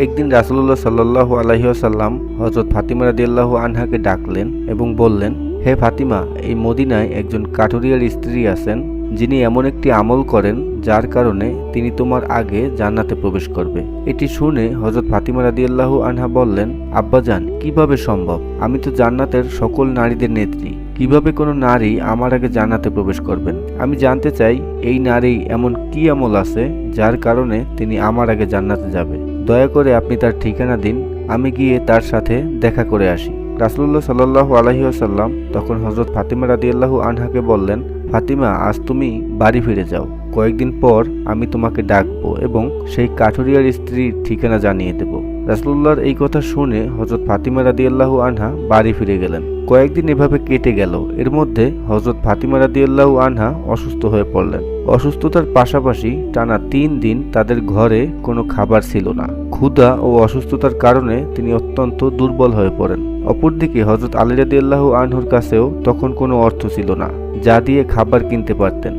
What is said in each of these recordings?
একদিন রাসূলুল্লাহ সাল্লাল্লাহু আলাইহি ওয়াসাল্লাম হযরত ফাতিমা রাদিয়াল্লাহু আনহাকে ডাকলেন এবং বললেন, হে ফাতিমা, এই মদিনায় একজন কাঠুরিয়ার স্ত্রী আছেন যিনি এমন একটি আমল করেন যার কারণে তিনি তোমার আগে জান্নাতে প্রবেশ করবে। এটি শুনে হযরত ফাতিমা রাদিয়াল্লাহু আনহা বললেন, আব্বাজান, কিভাবে সম্ভব? আমি তো জান্নাতের সকল নারীদের নেত্রী, কিভাবে কোনো নারী আমার আগে জান্নাতে প্রবেশ করবেন? আমি জানতে চাই এই নারী এমন কি আমল আছে যার কারণে তিনি আমার আগে জান্নাতে যাবে। দয়া করে আপনি তার ঠিকানা দিন, আমি গিয়ে তার সাথে দেখা করে আসি। রাসূলুল্লাহ সাল্লাল্লাহু আলাইহি ওয়াসাল্লাম তখন হযরত ফাতিমা রাদিয়াল্লাহু আনহাকে বললেন, ফাতিমা, আজ তুমি বাড়ি ফিরে যাও। কয়েকদিন পর আমি তোমাকে ডাকবো এবং সেই কাঠুরিয়ার স্ত্রীর ঠিকানা জানিয়ে দেব। রাসূলুল্লাহর এই কথা শুনে হযরত ফাতিমা রাদিয়াল্লাহু আনহা বাড়ি ফিরে গেলেন। কয়েকদিন এভাবে কেটে গেল। এর মধ্যে হযরত ফাতিমা রাদিয়াল্লাহু আনহা অসুস্থ হয়ে পড়লেন। অসুস্থতার পাশাপাশি টানা 3 দিন তাদের ঘরে কোনো খাবার ছিল না। ক্ষুধা ও অসুস্থতার কারণে তিনি অত্যন্ত দুর্বল হয়ে পড়েন। অপরদিকে হযরত আলী রাদিয়াল্লাহু আনহুর কাছেও তখন কোনো অর্থ ছিল না যা দিয়ে খাবার কিনতে পারতেন।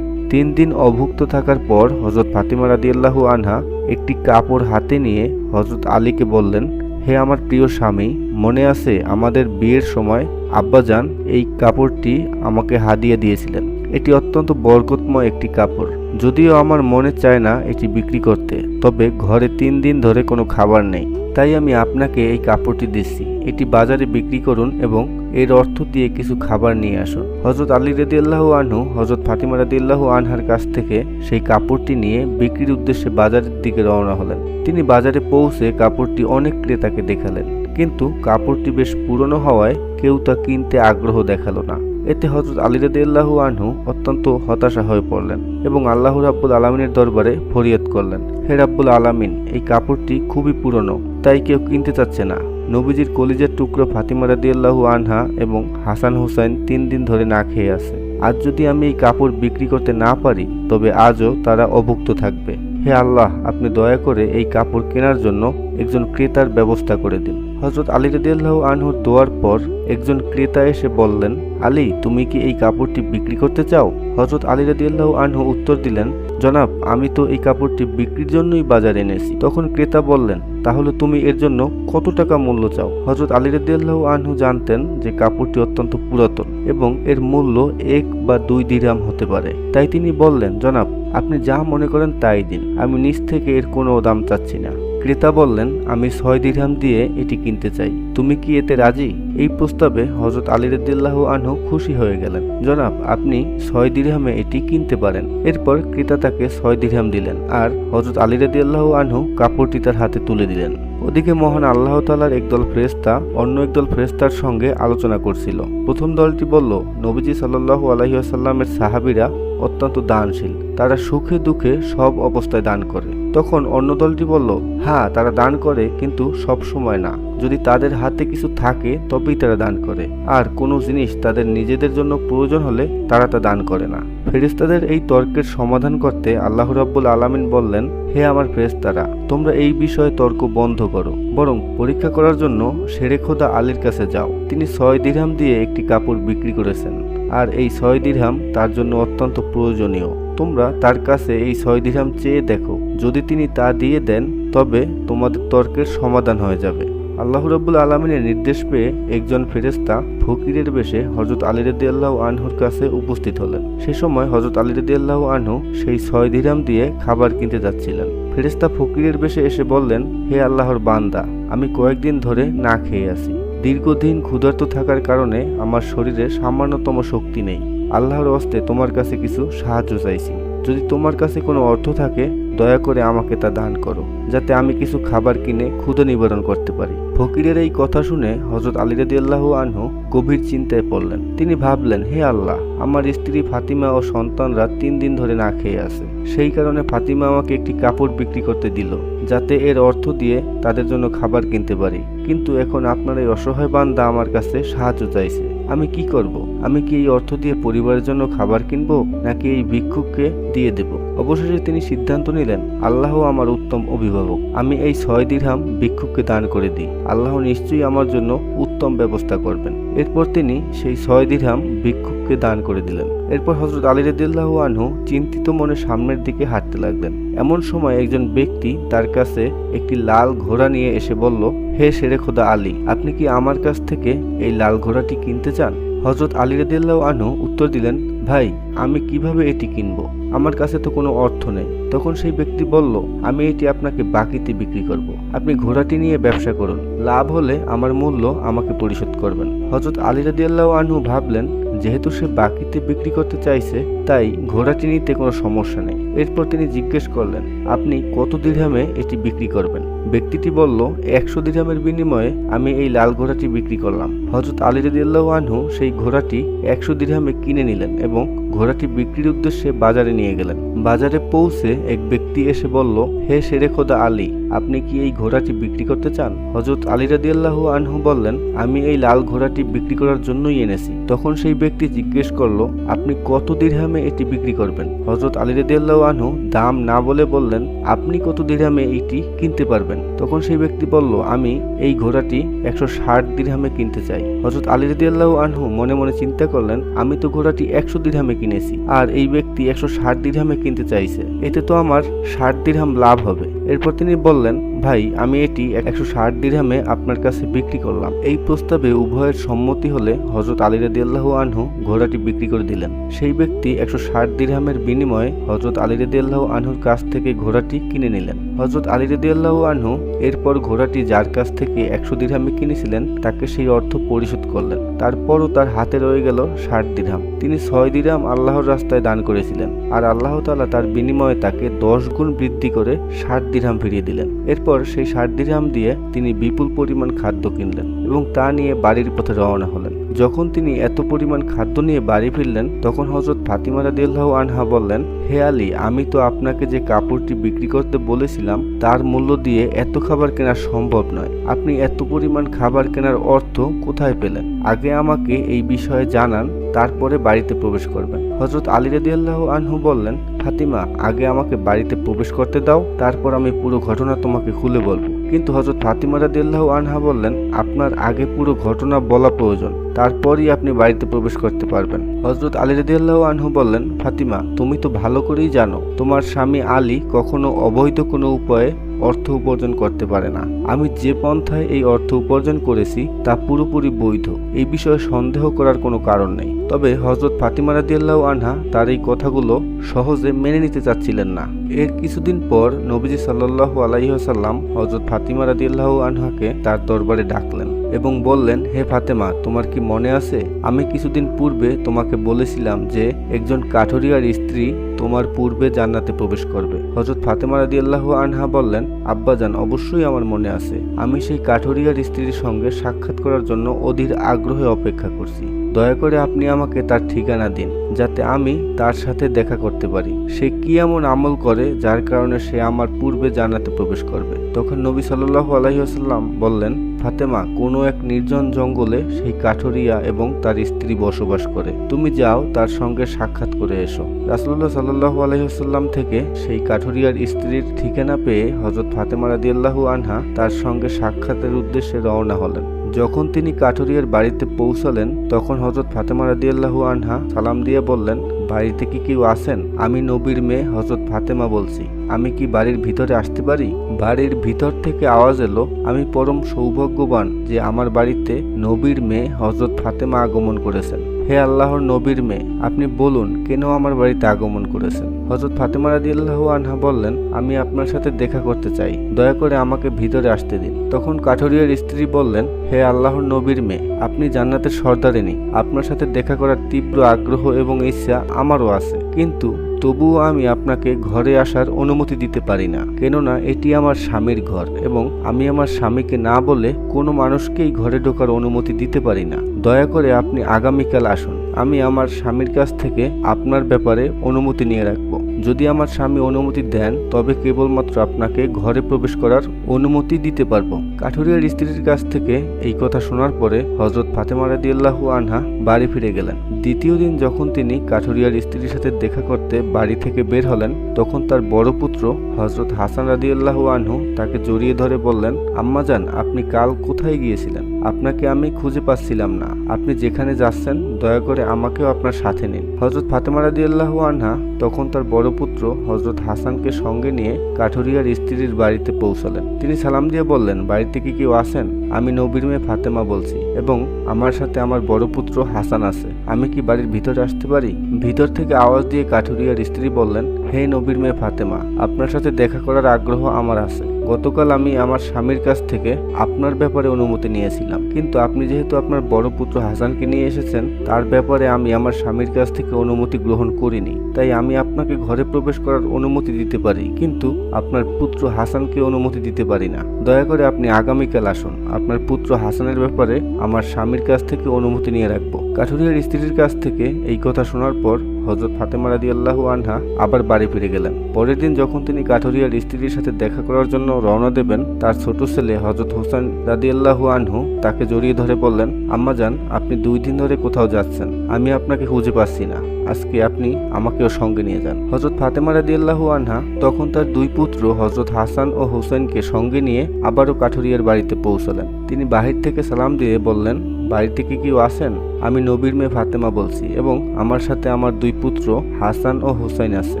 3 দিন অভুক্ত থাকার পর হযরত ফাতিমা রাদিয়াল্লাহু আনহা একটি কাপড় হাতে নিয়ে হযরত আলীকে বললেন, হে আমার প্রিয় স্বামী, মনে আছে আমাদের বিয়ের সময় আব্বাজান এই কাপড়টি আমাকে হাদিয়া দিয়েছিলেন। এটি অত্যন্ত বরকতময় একটি কাপড়। যদিও আমার মনে চায় না এটি বিক্রি করতে, তবে ঘরে 3 দিন ধরে কোনো খাবার নেই, তাই আমি আপনাকে এই কাপড়টি দিচ্ছি। এটি বাজারে বিক্রি করুন এবং এর অর্থ দিয়ে কিছু খাবার নিয়ে আসুন। হযরত আলী রাদিয়াল্লাহু আনহু হযরত ফাতিমা রাদিয়াল্লাহু আনহার কাছ থেকে সেই কাপড়টি নিয়ে বিক্রির উদ্দেশ্যে বাজারের দিকে রওনা হলেন। তিনি বাজারে পৌঁছে কাপড়টি অনেক ক্রেতাকে দেখালেন, কিন্তু কাপড়টি বেশ পুরনো হওয়ায় কেউ তা কিনতে আগ্রহ দেখালো না। এতে হযরত আলী রাদিয়াল্লাহু আনহু অত্যন্ত হতাশা হয়ে পড়লেন এবং আল্লাহ রাব্বুল আলামিনের দরবারে ফরিয়াদ করলেন, হে রাব্বুল আলামিন, এই কাপড়টি খুবই পুরনো, তাই কেউ কিনতে চাচ্ছে না। নবীজির কলিজার টুকরো ফাতিমা রাদিয়াল্লাহু আনহা এবং হাসান হুসাইন 3 দিন ধরে না খেয়ে আছে। আজ যদি আমি এই কাপড় বিক্রি করতে না পারি তবে আজও তারা অভুক্ত থাকবে। হে আল্লাহ, আপনি দয়া করে এই কাপড় কেনার জন্য একজন ক্রেতার ব্যবস্থা করে দিন। হযরত আলী রাদিয়াল্লাহু আনহুর দোয়ার পর একজন ক্রেতা এসে বললেন, আলী, তুমি কি এই কাপড়টি বিক্রি করতে চাও? হযরত আলী রাদিয়াল্লাহু আনহু উত্তর দিলেন, জনাব, আমি তো এই কাপড়টি বিক্রির জন্যই বাজারে এনেছি। তখন ক্রেতা বললেন, তাহলে তুমি এর জন্য কত টাকা মূল্য চাও? হযরত আলী রাদিয়াল্লাহু আনহু জানতেন যে কাপড়টি অত্যন্ত পুরাতন এবং এর মূল্য 1 বা 2 দিরহাম হতে পারে। তাই তিনি বললেন, জনাব, আপনি যা মনে করেন তাই দিন, আমি নিজ থেকে এর কোনো দাম চাচ্ছি না। ক্রেতা বললেন, আমি 6 দিরহাম দিয়ে এটি কিনতে চাই, তুমি কি এতে রাজি? এই প্রস্তাবে হযরত আলী রাদিয়াল্লাহু আনহু খুশি হয়ে গেলেন। জনাব, আপনি 6 দিরহামে এটি কিনতে পারেন। এরপর ক্রেতা তাকে 6 দিরহাম দিলেন আর হযরত আলী রাদিয়াল্লাহু আনহু কাপড়টি তার হাতে তুলে দিলেন। ওদিকে মহান আল্লাহ তাআলার একদল ফেরেশতা অন্য একদল ফেরেশতার সঙ্গে আলোচনা করছিল। প্রথম দলটি বলল, নবীজি সাল্লাল্লাহু আলাইহি ওয়াসাল্লামের সাহাবীরা অত্যন্ত দানশীল, তারা সুখে দুঃখে সব অবস্থায় দান করে। তখন অন্য দলটি বলল, হ্যাঁ, তারা দান করে, কিন্তু সব সময় না। যদি তাদের হাতে কিছু থাকে তবেই তারা দান করে, আর কোনো জিনিস তাদের নিজেদের জন্য প্রয়োজন হলে তারা তা দান করে না। ফেরেশতাদের এই তর্কের সমাধান করতে আল্লাহ রাব্বুল আলামিন বললেন, হে আমার ফেরেশতারা, তোমরা এই বিষয়ে তর্ক বন্ধ করো, বরং পরীক্ষা করার জন্য শেরে খোদা আলীর কাছে যাও। তিনি 6 দিরহাম দিয়ে একটি কাপড় বিক্রি করেছেন আর এই 6 দিরহাম তার জন্য অত্যন্ত প্রয়োজনীয়। তোমরা তার কাছে এই 6 দিরহাম চেয়ে দেখো, যদি তিনি তা দিয়ে দেন তবে তোমাদের তর্কের সমাধান হয়ে যাবে। আল্লাহ রাব্বুল আলামিনের নির্দেশ পেয়ে একজন ফেরেশতা ফকিরের বেশে হযরত আলী রাদিয়াল্লাহু আনহুর কাছে উপস্থিত হলেন। সে সময় হযরত আলী রাদিয়াল্লাহু আনহু সেই 6 দিরহাম দিয়ে খাবার কিনতে যাচ্ছিলেন। ফেরেশতা ফকিরের বেশে এসে বললেন, হে আল্লাহর বান্দা, আমি কয়েকদিন ধরে না খেয়ে আছি। দীর্ঘদিন ক্ষুধার্ত থাকার কারণে আমার শরীরে সামান্যতম শক্তি নেই। আল্লাহর হস্তে তোমার কাছে কিছু সাহায্য চাইছি। যদি তোমার কাছে কোনো অর্থ থাকে দয়া করে আমাকে তা দান করো, যাতে আমি কিছু খাবার কিনে ক্ষুধা নিবারণ করতে পারি। ফকিরের এই কথা শুনে হযরত আলী রাদিয়াল্লাহু আনহু গভীর চিন্তায় পড়লেন। তিনি ভাবলেন, হে আল্লাহ, আমার স্ত্রী ফাতিমা ও সন্তানরা 3 দিন ধরে না খেয়ে আছে। সেই কারণে ফাতিমা আমাকে একটি কাপড় বিক্রি করতে দিল, যাতে এর অর্থ দিয়ে তাদের জন্য খাবার কিনতে পারি। কিন্তু এখন আপনার এই অসহায় বান্দা আমার কাছে সাহায্য চাইছে। আমি কি করব? আমি কি এই অর্থ দিয়ে পরিবারের জন্য খাবার কিনবো, নাকি এই ভিক্ষুককে দিয়ে দেব? অবশেষে তিনি সিদ্ধান্ত নিলেন, আল্লাহ আমার উত্তম অভিভাবক, আমি এই 6 দিরহাম ভিক্ষুককে দান করে দিই। আল্লাহ নিশ্চয়ই আমার জন্য উত্তম ব্যবস্থা করবেন। এরপর তিনি সেই 6 দিরহাম ভিক্ষুককে দান করে দিলেন। এরপর হযরত আলী রাদিয়াল্লাহু আনহু চিন্তিত মনে সামনের দিকে হাঁটতে লাগলেন। এমন সময় একজন ব্যক্তি তার কাছে একটি লাল ঘোড়া নিয়ে এসে বলল, হে শেরে খোদা আলী, আপনি কি আমার কাছ থেকে এই লাল ঘোড়াটি কিনতে চান? হযরত আলী রাদিয়াল্লাহু আনহু উত্তর দিলেন, ভাই, আমি কিভাবে এটি কিনবো? আমার কাছে তো কোনো অর্থ নেই। তখন সেই ব্যক্তি বলল, আমি এটি আপনাকে বাকিতে বিক্রি করব। আপনি ঘোড়াটি নিয়ে ব্যবসা করুন, লাভ হলে আমার মূল্য আমাকে পরিশোধ করবেন। হযরত আলী রাদিয়াল্লাহু আনহু ভাবলেন, যেহেতু সে বাকিতে বিক্রি করতে চাইছে, তাই ঘোড়াটি নিতে কোনো সমস্যা নেই। এরপর তিনি জিজ্ঞেস করলেন, আপনি কত দিরহামে এটি বিক্রি করবেন? ব্যক্তিটি বলল, 100 দিরহামের বিনিময়ে আমি এই লাল ঘোড়াটি বিক্রি করলাম। হযরত আলী রাদিয়াল্লাহু আনহু সেই ঘোড়াটি 100 দিরহামে কিনে নিলেন এবং ঘোড়াটি বিক্রির উদ্দেশ্যে বাজারে নিয়ে গেলেন। বাজারে পৌঁছে এক ব্যক্তি এসে বলল, হে শেরে খোদা আলী, আপনি কি এই ঘোড়াটি বিক্রি করতে চান? হযরত আলী রাদিয়াল্লাহু আনহু বললেন, আমি এই লাল ঘোড়াটি বিক্রি করার জন্যই এনেছি। তখন সেই ব্যক্তি জিজ্ঞেস করলো, আপনি কত দিরহামে এটি বিক্রি করবেন? হযরত আলী রাদিয়াল্লাহু আনহু দাম না বলে বললেন, আপনি কত দিরহামে এটি কিনতে পারবেন? তখন সেই ব্যক্তি বলল, আমি এই ঘোড়াটি 160 দিরহামে কিনতে চাই। হযরত আলী রাদিয়াল্লাহু আনহু মনে মনে চিন্তা করলেন, আমি তো ঘোড়াটি 100 দিরহামে কিনেছি, আর এই ব্যক্তি 160 দিরহামে কিনতে চাইছে, এতে তো আমার 60 দিরহাম লাভ হবে। এরপর তিনি বললেন, ভাই, আমি এটি 160 দিরহামে আপনার কাছে বিক্রি করলাম। এই প্রস্তাবে উভয়ের সম্মতি হলে হযরত আলী রাদিয়াল্লাহু আনহু ঘোড়াটি বিক্রি করে দিলেন। সেই ব্যক্তি 160 দিরহামের বিনিময়ে হযরত আলী রাদিয়াল্লাহু আনহুর কাছ থেকে ঘোড়াটি কিনে নিলেন। হযরত আলী রাদিয়াল্লাহু আনহু এরপর ঘোড়াটি যার কাছ থেকে 100 দিরহামে কিনেছিলেন তাকে সেই অর্থ পরিশোধ করলেন। তারপরও তার হাতে রয়ে গেল 60 দিরহাম। তিনি 6 দিরহাম আল্লাহর রাস্তায় দান করেছিলেন, আর আল্লাহ তাআলা তার বিনিময়ে তাকে 10 গুণ বৃদ্ধি করে 60 দিরহাম ফিরিয়ে দিলেন। এরপর সেই 60 দিরহাম দিয়ে তিনি বিপুল পরিমাণ খাদ্য কিনলেন এবং তা নিয়ে বাড়ির পথে রওনা হলেন। যখন তিনি এত পরিমাণ খাদ্য নিয়ে বাড়ি ফিরলেন, তখন হযরত ফাতিমা রাদিয়াল্লাহু আনহা বললেন, হে আলী, আমি তো আপনাকে যে কাপড়টি বিক্রি করতে বলেছিলাম তার মূল্য দিয়ে এত খাবার কেনা সম্ভব নয়। আপনি এত পরিমাণ খাবার কেনার অর্থ কোথায় পেলেন? আগে আমাকে এই বিষয়ে জানান, তারপরে বাড়িতে প্রবেশ করবেন। হযরত আলী রাদিয়াল্লাহু আনহু বললেন, ফাতিমা, আগে আমাকে বাড়িতে প্রবেশ করতে দাও, তারপর আমি পুরো ঘটনা তোমাকে খুলে বলবো। কিন্তু হযরত ফাতিমা রাদিয়াল্লাহু আনহা বললেন, আপনার আগে পুরো ঘটনা বলা প্রয়োজন, তারপরই আপনি বাড়িতে প্রবেশ করতে পারবেন। হযরত আলী রাদিয়াল্লাহু আনহু বললেন, ফাতিমা, তুমি তো ভালো করেই জানো তোমার স্বামী আলী কখনো অবৈধ কোনো উপায়ে অর্থ উপার্জন করতে পারে না। আমি যে পন্থায় এই অর্থ উপার্জন করেছি তা পুরোপুরি বৈধ, এই বিষয়ে সন্দেহ করার কোনো কারণ নেই। তবে হযরত ফাতিমা রাদিয়াল্লাহু আনহা তার এই কথাগুলো সহজে মেনে নিতে চাচ্ছিলেন না। এর কিছুদিন পর নবীজি সাল্লাল্লাহু আলাইহি ওয়াসাল্লাম হযরত ফাতিমা রাদিয়াল্লাহু আনহাকে তার দরবারে ডাকলেন এবং বললেন, হে ফাতেমা, তোমার কি মনে আছে আমি কিছুদিন পূর্বে তোমাকে বলেছিলাম যে একজন কাঠুরিয়ার স্ত্রী তোমার পূর্বে জান্নাতে প্রবেশ করবে? হযরত ফাতেমা রাদিয়াল্লাহু আনহা বললেন, আব্বাজান, অবশ্যই আমার মনে আছে। আমি সেই কাঠুরিয়ার স্ত্রীর সঙ্গে সাক্ষাৎ করার জন্য অধীর আগ্রহে অপেক্ষা করছি। দয়া করে আপনি আমাকে তার ঠিকানা দিন, যাতে আমি তার সাথে দেখা করতে পারি। সে কি এমন আমল করে যার কারণে সে আমার পূর্বে জান্নাতে প্রবেশ করবে? তখন নবী সাল্লাল্লাহু আলাইহি ওয়াসাল্লাম বললেন, ফাতেমা, কোনো এক নির্জন জঙ্গলে সেই কাঠুরিয়া এবং তার স্ত্রী বসবাস করে। তুমি যাও, তার সঙ্গে সাক্ষাৎ করে এসো। রাসূলুল্লাহ সাল্লাল্লাহু আলাইহি ওয়াসাল্লাম থেকে সেই কাঠুরিয়ার স্ত্রীর ঠিকানা পেয়ে হযরত ফাতেমা রাদিয়াল্লাহু আনহা তার সঙ্গে সাক্ষাতের উদ্দেশ্যে রওনা হলেন। যখন তিনি কাঠুরিয়ার বাড়িতে পৌঁছালেন, তখন হযরত ফাতেমা রাদিয়াল্লাহু আনহা সালাম দিয়ে বললেন, বাড়িতে কি কেউ আছেন? আমি নবীর মেয়ে হযরত ফাতেমা বলছি, আমি কি বাড়ির ভিতরে আসতে পারি? বাড়ির ভিতর থেকে আওয়াজ এলো, আমি পরম সৌভাগ্যবান যে আমার বাড়িতে নবীর মেয়ে হযরত ফাতেমা আগমন করেছেন। হে আল্লাহর নবীর মেয়ে, আপনি বলুন কেন আমার বাড়িতে আগমন করেছেন? হযরত ফাতেমা রাদিয়াল্লাহু আনহা বললেন, আমি আপনার সাথে দেখা করতে চাই, দয়া করে আমাকে ভিতরে আসতে দিন। তখন কাঠুরিয়ার স্ত্রী বললেন, হে আল্লাহর নবীর মেয়ে, আপনি জান্নাতের সর্দারিনী, আপনার সাথে দেখা করার তীব্র আগ্রহ এবং ইচ্ছা আমারও আছে, কিন্তু তবুও আমি আপনাকে ঘরে আসার অনুমতি দিতে পারি না, কেননা এটি আমার স্বামীর ঘর এবং আমি আমার স্বামীকে না বলে কোনো মানুষকেই ঘরে ঢোকার অনুমতি দিতে পারি না। দয়া করে আপনি আগামীকাল আসুন, আমি আমার স্বামীর কাছ থেকে আপনার ব্যাপারে অনুমতি নিয়ে রাখবো। যদি আমার স্বামী অনুমতি দেন তবে কেবলমাত্র আপনাকে ঘরে প্রবেশ করার অনুমতি দিতে পারবো। কাঠুরিয়ার স্ত্রীর কাছ থেকে এই কথা শোনার পরে হযরত ফাতেমা রাদিয়াল্লাহু আনহা বাড়ি ফিরে গেলেন। দ্বিতীয় দিন যখন তিনি কাঠুরিয়ার স্ত্রীর সাথে দেখা করতে বাড়ি থেকে বের হলেন, তখন তার বড় পুত্র হযরত হাসান রাদিয়াল্লাহু আনহু তাকে জড়িয়ে ধরে বললেন, আম্মাজান, আপনি কাল কোথায় গিয়েছিলেন? আপনাকে আমি খুঁজে পাচ্ছিলাম না। আপনি যেখানে যাচ্ছেন দয়া করে আমাকেও আপনার সাথে নিন। হযরত ফাতেমা রাদিয়াল্লাহু আনহা তখন তার বড় পুত্র হযরত হাসানকে সঙ্গে নিয়ে কাঠুরিয়ার স্ত্রীর বাড়িতে পৌঁছালেন। তিনি সালাম দিয়ে বললেন, বাড়িতে কি কেউ আছেন? আমি নবীর মেয়ে ফাতেমা বলছি এবং আমার সাথে আমার বড় পুত্র হাসান আছে। আমি কি বাড়ির ভিতরে আসতে পারি? ভিতর থেকে আওয়াজ দিয়ে কাঠুরিয়ার স্ত্রী বললেন, হে নবীর মেয়ে ফাতেমা, আপনার সাথে দেখা করার আগ্রহ আমার আছে। গতকাল আমি আমার স্বামীর কাছ থেকে আপনার ব্যাপারে অনুমতি নিয়েছিলাম, কিন্তু আপনি যেহেতু আপনার বড় পুত্র হাসানকে নিয়ে এসেছেন, তার ব্যাপারে আমি আমার স্বামীর কাছ থেকে অনুমতি গ্রহণ করিনি। তাই আমি আপনাকে ঘরে প্রবেশ করার অনুমতি দিতে পারি, কিন্তু আপনার পুত্র হাসানকে অনুমতি দিতে পারি না। দয়া করে আপনি আগামীকাল আসুন। আপনার পুত্র হাসানের ব্যাপারে আমার স্বামীর কাছ থেকে অনুমতি নিয়ে রাখবো। কাঠুরিয়ার স্ত্রীর কাছ থেকে এই কথা শোনার পর হযরত ফাতেমা রাদিয়াল্লাহু আনহা আবার বাড়ি ফিরে গেলেন। পরের দিন যখন তিনি কাঠুরিয়ার স্ত্রীর সাথে দেখা করার জন্য রওনা দেবেন, তার ছোট ছেলে হযরত হোসেন রাদিয়াল্লাহু আনহু তাকে জড়িয়ে ধরে বললেন, আম্মাজান, আপনি 2 দিন ধরে কোথাও যাচ্ছেন, আমি আপনাকে খুঁজে পাচ্ছি না। আজকে আপনি আমাকেও সঙ্গে নিয়ে যান। হযরত ফাতেমা রাদিয়াল্লাহু আনহা তখন তার 2 পুত্র হযরত হাসান ও হোসেনকে সঙ্গে নিয়ে আবারও কাঠুরিয়ার বাড়িতে পৌঁছালেন। তিনি বাহির থেকে সালাম দিয়ে বললেন, বাড়িতে কি কেউ আছেন? আমি নবীর মেয়ে ফাতেমা বলছি এবং আমার সাথে আমার 2 পুত্র হাসান ও হোসেন আছে।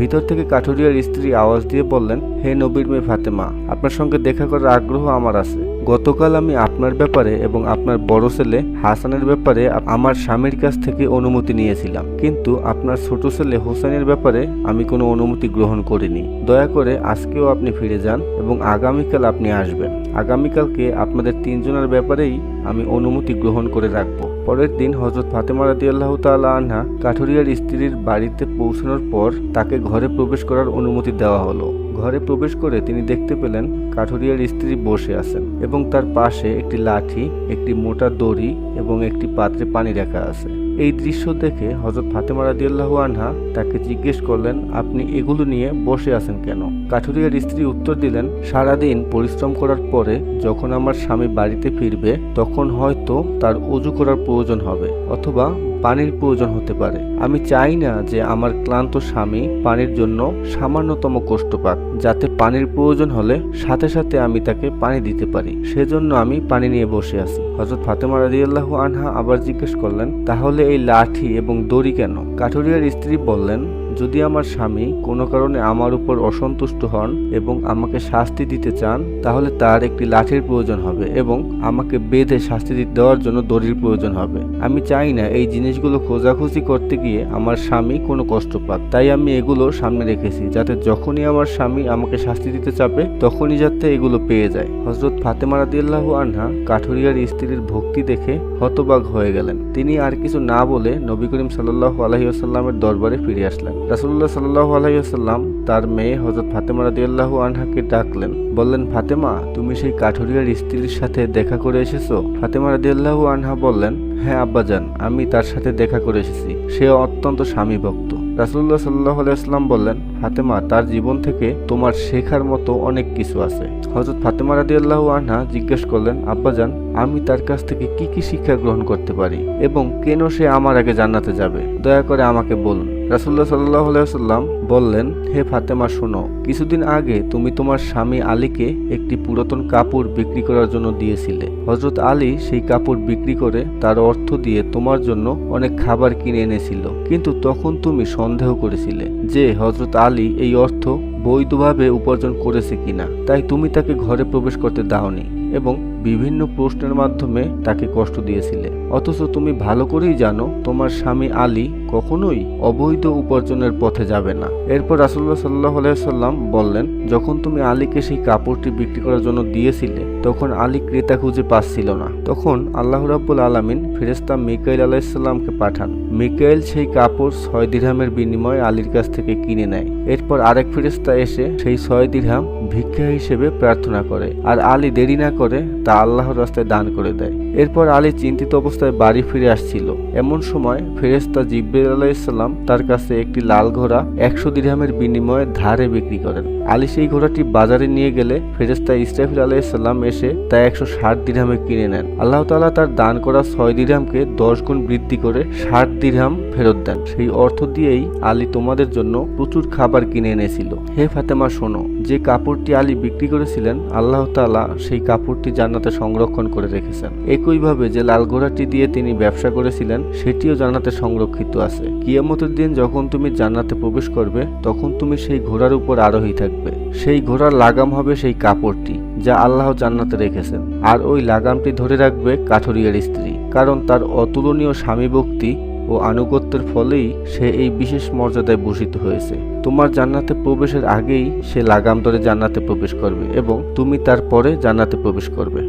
ভিতর থেকে কাঠুরিয়ার স্ত্রী আওয়াজ দিয়ে বললেন, হে নবীর মেয়ে ফাতেমা, আপনার সঙ্গে দেখা করার আগ্রহ আমার আছে। গতকাল আমি আপনার ব্যাপারে এবং আপনার বড় ছেলে হাসানের ব্যাপারে আমার স্বামীর কাছ থেকে অনুমতি নিয়েছিলাম, কিন্তু আপনার ছোট ছেলে হোসেনের ব্যাপারে আমি কোনো অনুমতি গ্রহণ করিনি। দয়া করে আজকেও আপনি ফিরে যান এবং আগামীকাল আপনি আসবেন। আগামীকালকে আপনাদের 3 জনের ব্যাপারেই আমি অনুমতি গ্রহণ করে রাখবো। পরের দিন হযরত ফাতেমা রাদিয়াল্লাহু তাআলা আনহা কাঠুরিয়ার স্ত্রীর বাড়িতে পৌঁছানোর পর তাকে ঘরে প্রবেশ করার অনুমতি দেওয়া হলো। ঘরে প্রবেশ করে তিনি দেখতে পেলেন কাঠুরিয়ার স্ত্রী বসে আছেন এবং তার পাশে একটি লাঠি, একটি মোটা দড়ি এবং একটি পাত্রে পানি রাখা আছে। এই দৃশ্য দেখে হযরত ফাতেমা রাদিয়াল্লাহু আনহা তাকে জিজ্ঞেস করলেন, আপনি এগুলো নিয়ে বসে আছেন কেন? কাঠুরিয়ার স্ত্রী উত্তর দিলেন, সারাদিন পরিশ্রম করার পরে যখন আমার স্বামী বাড়িতে ফিরবে তখন হয়তো তার ওযু করার প্রয়োজন হবে অথবা পানির প্রয়োজন হতে পারে। আমি চাই না যে আমার ক্লান্ত স্বামী পানির জন্য সামান্যতম কষ্ট পাক, যাতে পানির প্রয়োজন হলে সাথে সাথে আমি তাকে পানি দিতে পারি। সেজন্য আমি পানি নিয়ে বসে আছি। হযরত ফাতেমা রাদিয়াল্লাহু আনহা আবার জিজ্ঞেস করলেন, তাহলে এই লাঠি এবং দড়ি কেন? কাঠুরিয়ার স্ত্রী বললেন, যদি আমার স্বামী কোনো কারণে আমার উপর অসন্তুষ্ট হন এবং আমাকে শাস্তি দিতে চান, তাহলে তার একটি লাঠির প্রয়োজন হবে এবং আমাকে বেঁধে শাস্তি দেওয়ার জন্য দড়ির প্রয়োজন হবে। আমি চাই না এই জিনিসগুলো খোঁজাখুঁজি করতে গিয়ে আমার স্বামী কোনো কষ্ট পাক, তাই আমি এগুলো সামনে রেখেছি, যাতে যখনই আমার স্বামী আমাকে শাস্তি দিতে চাবে তখনই যাতে এগুলো পেয়ে যায়। হযরত ফাতেমা রাদিয়াল্লাহু আনহা কাঠুরিয়ার স্ত্রীর ভক্তি দেখে হতবাক হয়ে গেলেন। তিনি আর কিছু না বলে নবী করিম সাল্লাল্লাহু আলাইহি ওয়াসাল্লামের দরবারে ফিরে আসলেন। রাসূলুল্লাহ সাল্লাল্লাহু আলাইহি ওয়াসাল্লাম তার মেয়ে হযরত ফাতেমা রাদিয়াল্লাহু আনহাকে ডাকলেন। বললেন, ফাতেমা, তুমি সেই কাঠুরিয়ার স্ত্রীর সাথে দেখা করে এসেছো? ফাতেমা রাদিয়াল্লাহু আনহা বললেন, হ্যাঁ আব্বাজান, আমি তার সাথে দেখা করে এসেছি। সে অত্যন্ত স্বামী ভক্ত। রাসূলুল্লাহ সাল্লাল্লাহু আলাইহি ওয়াসাল্লাম বললেন, ফাতেমা, তার জীবন থেকে তোমার শেখার মতো অনেক কিছু আছে। হযরত ফাতেমা রাদিয়াল্লাহু আনহা জিজ্ঞেস করলেন, আব্বাজান, আমি তার কাছ থেকে কি কি শিক্ষা গ্রহণ করতে পারি এবং কেন সে আমার আগে জান্নাতে যাবে? দয়া করে আমাকে বলুন। রাসূলুল্লাহ সাল্লাল্লাহু আলাইহি ওয়াসাল্লাম বললেন, হে ফাতেমা, শোনো, কিছুদিন আগে তুমি তোমার স্বামী আলীকে একটি পুরাতন কাপড় বিক্রি করার জন্য দিয়েছিলে। হযরত আলী সেই কাপড় বিক্রি করে তার অর্থ দিয়ে তোমার জন্য অনেক খাবার কিনে এনেছিল, কিন্তু তখন তুমি সন্দেহ করেছিলে যে হযরত আলী এই অর্থ বৈধভাবে উপার্জন করেছে কিনা, তাই তুমি তাকে ঘরে প্রবেশ করতে দাওনি এবং বিভিন্ন প্রশ্নের মাধ্যমে তাকে কষ্ট দিয়েছিলে। অথচ তুমি ভালো করেই জানো তোমার স্বামী আলী কখনোই অবৈধ উপার্জনের পথে যাবে না। এরপর রাসূলুল্লাহ সাল্লাল্লাহু আলাইহি ওয়াসাল্লাম বললেন, যখন তুমি আলীকে সেই কাপড়টি বিক্রি করার জন্য দিয়েছিলে তখন আলী ক্রেতা খুঁজে পাচ্ছিল না। তখন আল্লাহ রাব্বুল আলামিন ফেরেশতা মিকাইল আলাইহিস সালামকে পাঠান। মিকাইল সেই কাপড় 6 দিরহামের বিনিময়ে আলীর কাছ থেকে কিনে নেয়। এরপর আরেক ফেরেশতা এসে সেই 6 দিরহাম ভিক্ষা হিসেবে প্রার্থনা করে, আর আলী দেরি না করে তা আল্লাহর রাস্তায় দান করে দেয়। এরপর আলী চিন্তিত অবস্থায় বাড়ি ফিরে আসছিল। এমন সময় ফেরেশতা জিবরাইল আলাইহিসসালাম তার কাছে একটি লাল ঘোড়া 100 দিরহামের বিনিময়ে ধারে বিক্রি করেন। আলী সেই ঘোড়াটি বাজারে নিয়ে গেলে ফেরেশতা ইসরাফিল আলাইহিসসালাম এসে তা 160 দিরহামে কিনে নেন। আল্লাহ তাআলা তার দান করা 6 দিরহামকে 10 গুণ বৃদ্ধি করে 60 দিরহাম ফেরত দেন। সেই অর্থ দিয়েই আলী তোমাদের জন্য প্রচুর খাবার কিনে এনেছিল। হে ফাতেমা শোনো, যে কাপড়টি আলী বিক্রি করেছিলেন আল্লাহ তাআলা সেই কাপড়টি জান্নাতে সংরক্ষণ করে রেখেছেন। একইভাবে যে লাল ঘোড়াটি দিয়ে তিনি ব্যবসা করেছিলেন সেটিও জান্নাতে সংরক্ষিত আছে। কিয়ামতের দিন যখন তুমি জান্নাতে প্রবেশ করবে তখন তুমি সেই ঘোড়ার উপর আরোহী থাকবে। সেই ঘোড়ার লাগাম হবে সেই কাপড়টি যা আল্লাহ জান্নাতে রেখেছেন, আর ওই লাগামটি ধরে রাখবে কাঠুরিয়ার স্ত্রী, কারণ তার অতুলনীয় স্বামী ভক্তি ও আনুগত্যের ফলেই সে এই বিশেষ মর্যাদায় ভূষিত হয়েছে। তোমার জান্নাতে প্রবেশের আগেই সে লাগাম ধরে জান্নাতে প্রবেশ করবে এবং তুমি তার পরে জান্নাতে প্রবেশ করবে।